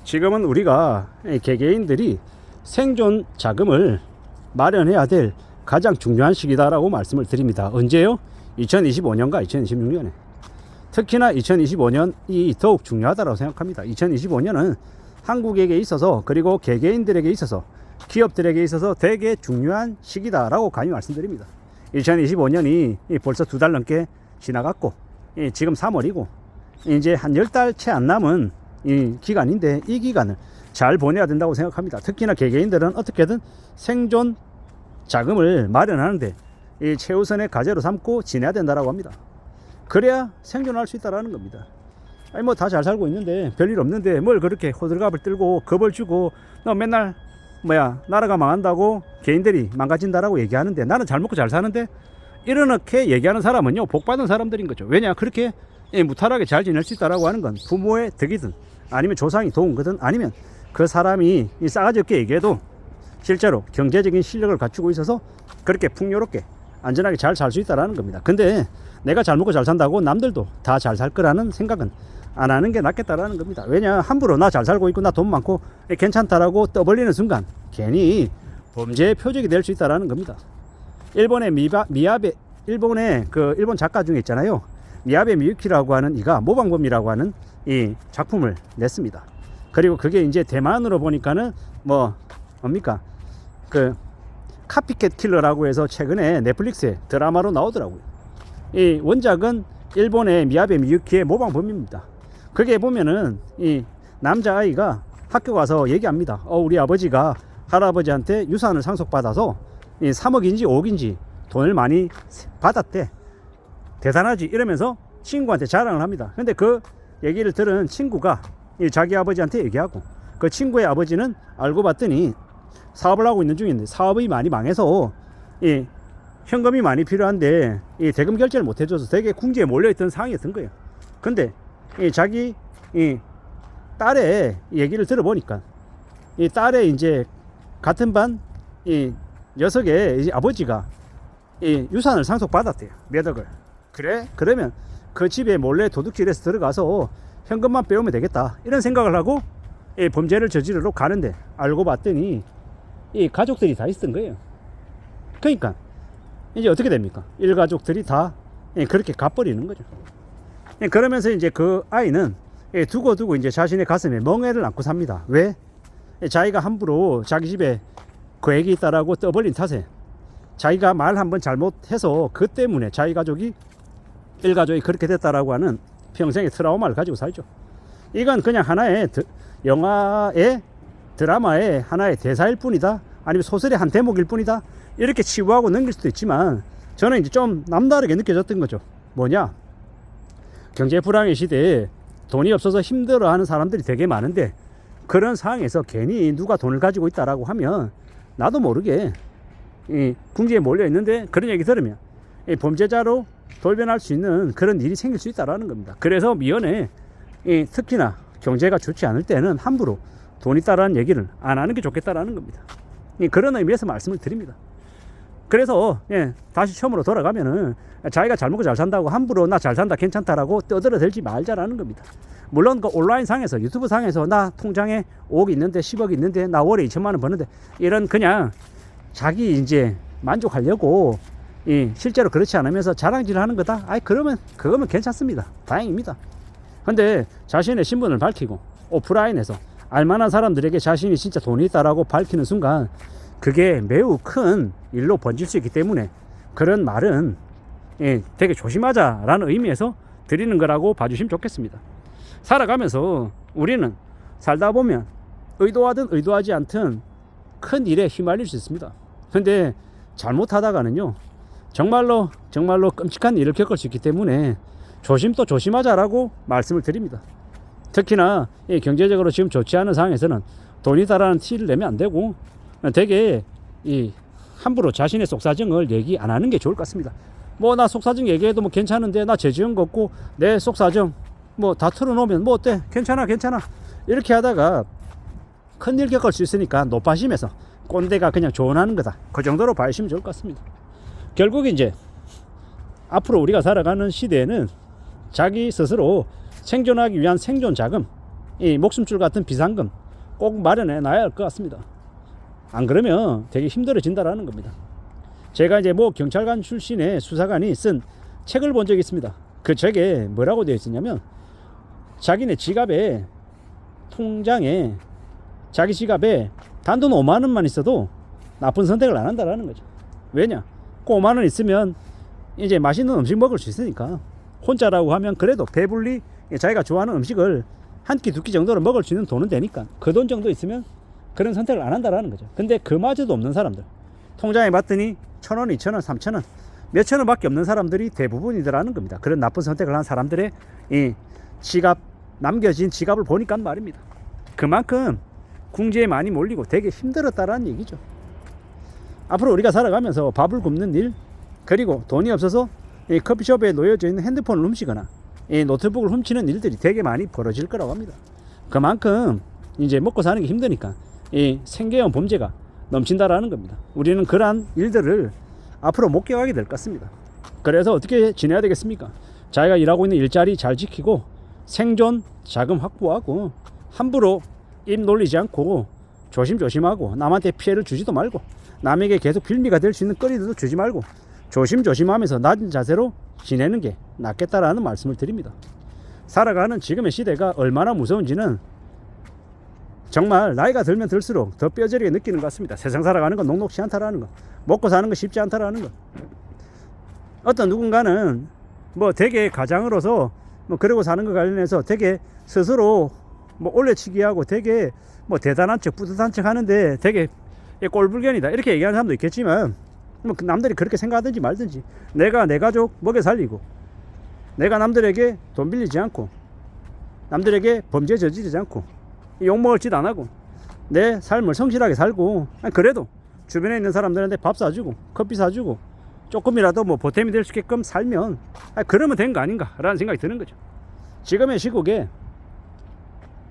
지금은 우리가 개개인들이 생존 자금을 마련해야 될 가장 중요한 시기다라고 말씀을 드립니다. 언제요? 2025년과 2026년에. 특히나 2025년이 더욱 중요하다고 생각합니다. 2025년은 한국에게 있어서, 그리고 개개인들에게 있어서, 기업들에게 있어서 되게 중요한 시기다라고 감히 말씀드립니다. 2025년이 벌써 2달 넘게 지나갔고, 지금 3월이고 이제 한 10달 채 안 남은 이 기간인데, 이 기간을 잘 보내야 된다고 생각합니다. 특히나 개개인들은 어떻게든 생존 자금을 마련하는데 이 최우선의 과제로 삼고 지내야 된다고 합니다. 그래야 생존할 수 있다는 겁니다. 아니 뭐 다 잘 살고 있는데, 별일 없는데 뭘 그렇게 호들갑을 들고 겁을 주고, 너 맨날 나라가 망한다고, 개인들이 망가진다라고 얘기하는데, 나는 잘 먹고 잘 사는데, 이렇게 얘기하는 사람은요 복 받은 사람들인 거죠. 왜냐, 그렇게 무탈하게 잘 지낼 수 있다라고 하는 건 부모의 덕이든, 아니면 조상이 도운 거든, 아니면 그 사람이 싸가지 없게 얘기해도 실제로 경제적인 실력을 갖추고 있어서 그렇게 풍요롭게 안전하게 잘 살 수 있다는 겁니다. 근데 내가 잘 먹고 잘 산다고 남들도 다 잘 살 거라는 생각은 안 하는 게 낫겠다라는 겁니다. 왜냐, 함부로 나 잘 살고 있고 나 돈 많고 괜찮다라고 떠벌리는 순간 괜히 범죄의 표적이 될 수 있다는 겁니다. 일본의 미야베, 일본 작가 중에 있잖아요, 미야베 미유키라고 하는 이가 모방범이라고 하는 이 작품을 냈습니다. 그리고 그게 이제 대만으로 보니까는 뭡니까, 그 카피캣 킬러라고 해서 최근에 넷플릭스에 드라마로 나오더라고요. 이 원작은 일본의 미야베 미유키의 모방범입니다. 그게 보면은 이 남자아이가 학교 가서 얘기합니다. 우리 아버지가 할아버지한테 유산을 상속받아서 3억인지 5억인지 돈을 많이 받았대. 대단하지, 이러면서 친구한테 자랑을 합니다. 근데 그 얘기를 들은 친구가 자기 아버지한테 얘기하고, 그 친구의 아버지는 알고 봤더니 사업을 하고 있는 중인데 사업이 많이 망해서 현금이 많이 필요한데 대금 결제를 못 해줘서 되게 궁지에 몰려있던 상황이었던 거예요. 근데 자기 딸의 얘기를 들어보니까, 이 딸의 이제 같은 반 녀석의 아버지가 유산을 상속받았대요, 몇 억을. 그래? 그러면 그 집에 몰래 도둑질해서 들어가서 현금만 빼오면 되겠다, 이런 생각을 하고 범죄를 저지르러 가는데, 알고 봤더니 이 가족들이 다 있었던 거예요. 그러니까 이제 어떻게 됩니까? 일가족들이 다 그렇게 가버리는 거죠. 그러면서 이제 그 아이는 두고두고 이제 자신의 가슴에 멍해를 안고 삽니다. 왜? 자기가 함부로 자기 집에 그 애기 있다라고 떠벌린 탓에, 자기가 말 한번 잘못해서 그 때문에 자기 가족이, 일가족이 그렇게 됐다라고 하는 평생의 트라우마를 가지고 살죠. 이건 그냥 하나의 영화의, 드라마의 하나의 대사일 뿐이다, 아니면 소설의 한 대목일 뿐이다, 이렇게 치부하고 넘길 수도 있지만, 저는 이제 좀 남다르게 느껴졌던 거죠. 뭐냐, 경제 불황의 시대에 돈이 없어서 힘들어하는 사람들이 되게 많은데, 그런 상황에서 괜히 누가 돈을 가지고 있다라고 하면 나도 모르게 궁지에 몰려 있는데 그런 얘기 들으면 범죄자로 돌변할 수 있는 그런 일이 생길 수 있다라는 겁니다. 그래서 미연에 특히나 경제가 좋지 않을 때는 함부로 돈 있다라는 얘기를 안 하는 게 좋겠다라는 겁니다. 그런 의미에서 말씀을 드립니다. 그래서 다시 처음으로 돌아가면은 자기가 잘 먹고 잘 산다고 함부로 나 잘 산다 괜찮다라고 떠들어대지 말자라는 겁니다. 물론 그 온라인 상에서, 유튜브 상에서 나 통장에 5억 있는데 10억 있는데 나 월에 2천만 원 버는데, 이런 그냥 자기 이제 만족하려고 실제로 그렇지 않으면서 자랑질을 하는 거다, 그러면 그거면 괜찮습니다. 다행입니다. 근데 자신의 신분을 밝히고 오프라인에서 알만한 사람들에게 자신이 진짜 돈이 있다라고 밝히는 순간 그게 매우 큰 일로 번질 수 있기 때문에, 그런 말은 되게 조심하자라는 의미에서 드리는 거라고 봐주시면 좋겠습니다. 살아가면서 우리는 살다 보면 의도하든 의도하지 않든 큰 일에 휘말릴 수 있습니다. 근데 잘못하다가는요 정말로 끔찍한 일을 겪을 수 있기 때문에 조심 또 조심하자라고 말씀을 드립니다. 특히나 경제적으로 지금 좋지 않은 상황에서는 돈이다라는 티를 내면 안 되고, 되게 함부로 자신의 속사정을 얘기 안 하는 게 좋을 것 같습니다. 나 속사정 얘기해도 괜찮은데, 나 죄지은 거 없고 내 속사정 다 털어놓으면 어때? 괜찮아 이렇게 하다가 큰일 겪을 수 있으니까 노파심에서 꼰대가 그냥 조언하는 거다, 그 정도로 봐주시면 좋을 것 같습니다. 결국 이제 앞으로 우리가 살아가는 시대에는 자기 스스로 생존하기 위한 생존 자금, 이 목숨줄 같은 비상금 꼭 마련해 놔야 할 것 같습니다. 안 그러면 되게 힘들어진다라는 겁니다. 제가 이제 뭐 경찰관 출신의 수사관이 쓴 책을 본 적이 있습니다. 그 책에 뭐라고 되어 있었냐면 자기네 지갑에 통장에 자기 지갑에 단돈 5만 원만 있어도 나쁜 선택을 안 한다라는 거죠. 왜냐? 그 5만 원 있으면 이제 맛있는 음식 먹을 수 있으니까 혼자라고 하면 그래도 배불리 자기가 좋아하는 음식을 한 끼 두 끼 정도로 먹을 수 있는 돈은 되니까 그 돈 정도 있으면 그런 선택을 안 한다라는 거죠. 근데 그마저도 없는 사람들 통장에 봤더니 1,000원, 2,000원, 3,000원 몇천 원밖에 없는 사람들이 대부분이더라는 겁니다. 그런 나쁜 선택을 한 사람들의 이 지갑 남겨진 지갑을 보니까 말입니다. 그만큼 궁지에 많이 몰리고 되게 힘들었다라는 얘기죠. 앞으로 우리가 살아가면서 밥을 굶는 일 그리고 돈이 없어서 이 커피숍에 놓여져 있는 핸드폰을 훔치거나 이 노트북을 훔치는 일들이 되게 많이 벌어질 거라고 합니다. 그만큼 이제 먹고 사는 게 힘드니까 이 생계형 범죄가 넘친다라는 겁니다. 우리는 그러한 일들을 앞으로 못 겪게 될 것 같습니다. 그래서 어떻게 지내야 되겠습니까? 자기가 일하고 있는 일자리 잘 지키고 생존 자금 확보하고 함부로 입 놀리지 않고 조심조심하고 남한테 피해를 주지도 말고 남에게 계속 빌미가 될 수 있는 거리도 주지 말고 조심조심하면서 낮은 자세로 지내는 게 낫겠다라는 말씀을 드립니다. 살아가는 지금의 시대가 얼마나 무서운지는 정말 나이가 들면 들수록 더 뼈저리게 느끼는 것 같습니다. 세상 살아가는 건 녹록지 않다라는 거, 먹고 사는 거 쉽지 않다라는 거. 어떤 누군가는 뭐 되게 가장으로서 뭐 그러고 사는 거 관련해서 되게 스스로 뭐 올려치기하고 되게 뭐 대단한 척 뿌듯한 척 하는데 되게 꼴불견이다 이렇게 얘기하는 사람도 있겠지만 뭐 남들이 그렇게 생각하든지 말든지 내가 내 가족 먹여 살리고 내가 남들에게 돈 빌리지 않고 남들에게 범죄 저지르지 않고 욕먹을 짓 안 하고 내 삶을 성실하게 살고 그래도 주변에 있는 사람들한테 밥 사주고 커피 사주고 조금이라도 뭐 보탬이 될 수 있게끔 살면 그러면 된 거 아닌가 라는 생각이 드는 거죠. 지금의 시국에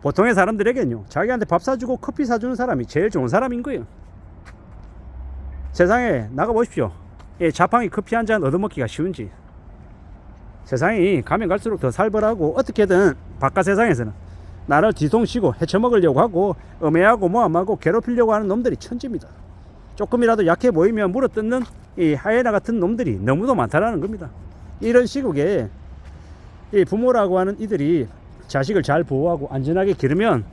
보통의 사람들에게는요 자기한테 밥 사주고 커피 사주는 사람이 제일 좋은 사람인 거예요. 세상에 나가보십시오. 자판기 커피 한 잔 얻어먹기가 쉬운지. 세상이 가면 갈수록 더 살벌하고 어떻게든 바깥 세상에서는 나를 뒤통치고 헤쳐먹으려고 하고 음해하고 모함하고 괴롭히려고 하는 놈들이 천지입니다. 조금이라도 약해 보이면 물어뜯는 이 하이에나 같은 놈들이 너무도 많다라는 겁니다. 이런 시국에 이 부모라고 하는 이들이 자식을 잘 보호하고 안전하게 기르면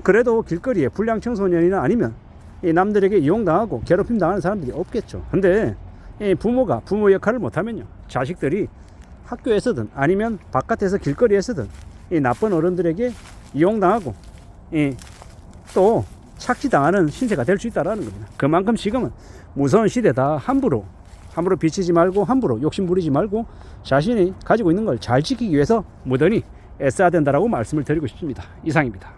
그래도 길거리에 불량 청소년이나 아니면 이 남들에게 이용당하고 괴롭힘 당하는 사람들이 없겠죠. 근데 이 부모가 부모 역할을 못하면요 자식들이 학교에서든 아니면 바깥에서 길거리에서든 이 나쁜 어른들에게 이용당하고 또 착취당하는 신세가 될 수 있다는 겁니다. 그만큼 지금은 무서운 시대다. 함부로 비치지 말고 함부로 욕심 부리지 말고 자신이 가지고 있는 걸 잘 지키기 위해서 무던히 애써야 된다라고 말씀을 드리고 싶습니다. 이상입니다.